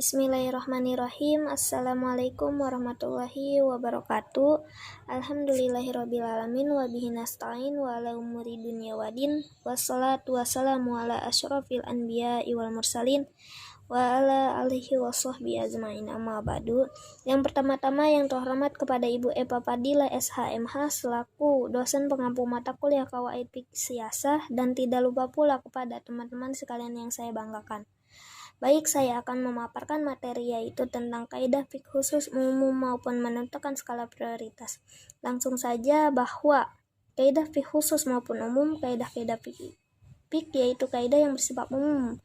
Bismillahirrahmanirrahim. Assalamualaikum warahmatullahi wabarakatuh. Alhamdulillahirrabbilalamin. Wabihi nasta'in wa ala umuri dunya wadin. Wassalatu wassalamu ala asyrafil anbiya'i wal mursalin wa ala alihi wa sahbihi ajma'in, amma ba'du. Yang pertama-tama yang terhormat kepada Ibu Eva Fadila SHMH selaku dosen pengampu mata kuliah Qawaid Fiqh Siyasah, dan tidak lupa pula kepada teman-teman sekalian yang saya banggakan. Baik, saya akan memaparkan materi yaitu tentang kaidah fiqh khusus umum maupun menentukan skala prioritas. Langsung saja bahwa kaidah fiqh khusus maupun umum, kaidah-kaidah fiqh yaitu kaidah yang bersifat umum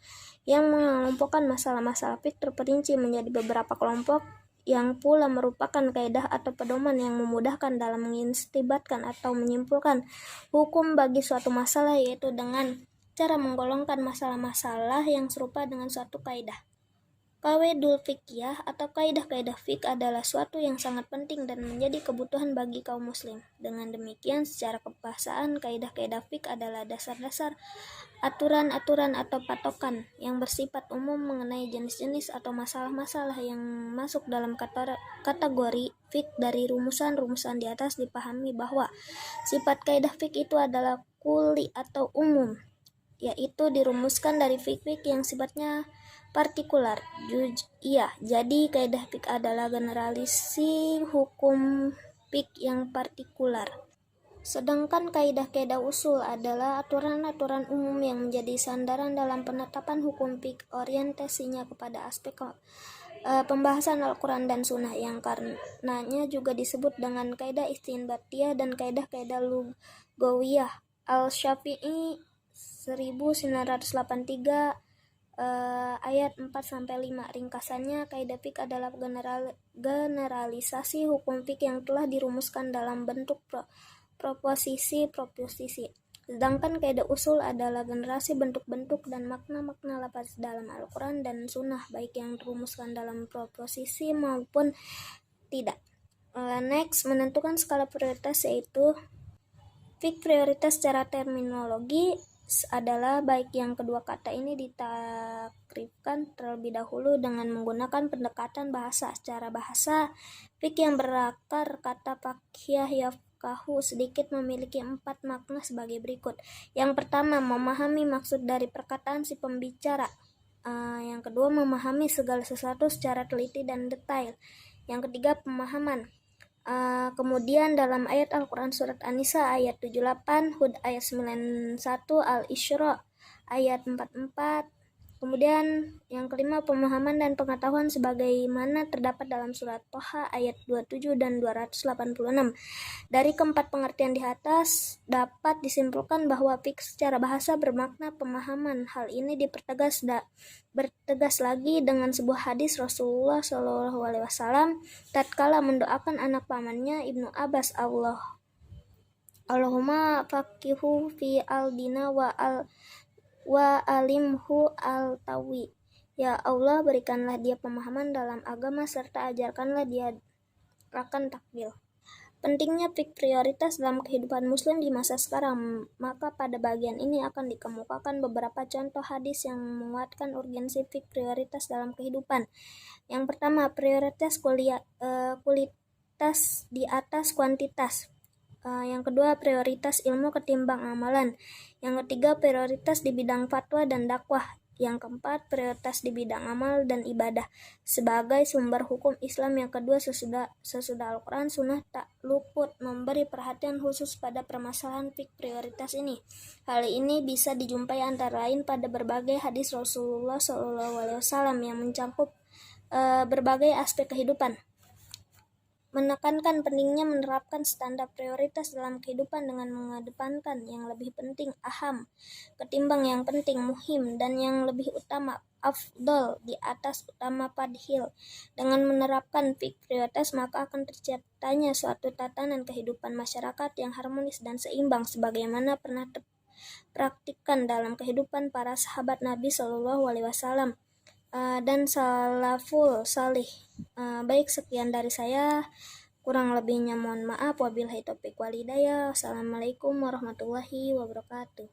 yang mengelompokkan masalah-masalah fiqh terperinci menjadi beberapa kelompok, yang pula merupakan kaidah atau pedoman yang memudahkan dalam mengistibatkan atau menyimpulkan hukum bagi suatu masalah, yaitu dengan cara menggolongkan masalah-masalah yang serupa dengan suatu kaidah. Qawaidul fiqhiyah atau kaidah-kaidah fiqh adalah suatu yang sangat penting dan menjadi kebutuhan bagi kaum muslim. Dengan demikian, secara kebahasaan, kaidah-kaidah fiqh adalah dasar-dasar aturan-aturan atau patokan yang bersifat umum mengenai jenis-jenis atau masalah-masalah yang masuk dalam kategori fiqh. Dari rumusan-rumusan di atas dipahami bahwa sifat kaidah fiqh itu adalah kulli atau umum, yaitu dirumuskan dari fiqh yang sifatnya partikular, juz'iyah. Jadi kaidah fiqh adalah generalisasi hukum fiqh yang partikular. Sedangkan kaidah-kaidah usul adalah aturan-aturan umum yang menjadi sandaran dalam penetapan hukum fiqh, orientasinya kepada aspek pembahasan Al-Quran dan Sunnah, yang karenanya juga disebut dengan kaidah istinbatiyah dan kaidah-kaidah lugawiyah. Al-Syafi'i 1983 ayat 4-5. Ringkasannya, kaidah fiqh adalah generalisasi hukum fiqh yang telah dirumuskan dalam bentuk proposisi. Sedangkan kaidah usul adalah generasi bentuk-bentuk dan makna-makna lafaz dalam Al-Quran dan Sunnah, baik yang dirumuskan dalam proposisi maupun tidak. Next, menentukan skala prioritas, yaitu fiqh prioritas secara terminologi adalah baik yang kedua kata ini ditakrifkan terlebih dahulu dengan menggunakan pendekatan bahasa. Secara bahasa, fiqh yang berakar kata faqih yafqahu sedikit memiliki 4 makna sebagai berikut. Yang pertama, memahami maksud dari perkataan si pembicara. Yang kedua, memahami segala sesuatu secara teliti dan detail. Yang ketiga, pemahaman. Kemudian dalam ayat Al-Quran surat An-Nisa ayat 78, Hud ayat 91, Al-Isra ayat 44. Kemudian yang kelima, pemahaman dan pengetahuan sebagaimana terdapat dalam surat Toha ayat 27 dan 286. Dari keempat pengertian di atas dapat disimpulkan bahwa fiqh secara bahasa bermakna pemahaman. Hal ini bertegas lagi dengan sebuah hadis Rasulullah SAW tatkala mendoakan anak pamannya Ibnu Abbas, Allahumma faqihu fi al-dina wa alimhu al-tawi. Ya Allah, berikanlah dia pemahaman dalam agama serta ajarkanlah dia akan takbil. Pentingnya fiqh prioritas dalam kehidupan muslim di masa sekarang. Maka pada bagian ini akan dikemukakan beberapa contoh hadis yang menguatkan urgensi fiqh prioritas dalam kehidupan. Yang pertama, prioritas kualitas di atas kuantitas. Yang kedua, prioritas ilmu ketimbang amalan. Yang ketiga, prioritas di bidang fatwa dan dakwah. Yang keempat, prioritas di bidang amal dan ibadah sebagai sumber hukum Islam. Yang kedua, sesudah Al-Quran Sunnah tak luput memberi perhatian khusus pada permasalahan fiqh prioritas ini. Hal ini bisa dijumpai antara lain pada berbagai hadis Rasulullah SAW yang mencakup berbagai aspek kehidupan, menekankan pentingnya menerapkan standar prioritas dalam kehidupan dengan mengedepankan yang lebih penting aham ketimbang yang penting muhim, dan yang lebih utama afdol di atas utama fadhil. Dengan menerapkan fiqh prioritas maka akan terciptanya suatu tatanan kehidupan masyarakat yang harmonis dan seimbang sebagaimana pernah terpraktikkan dalam kehidupan para sahabat Nabi SAW dan salaful salih. Baik, sekian dari saya. Kurang lebihnya mohon maaf. Wabillahi taufiq wal hidayah. Wassalamualaikum warahmatullahi wabarakatuh.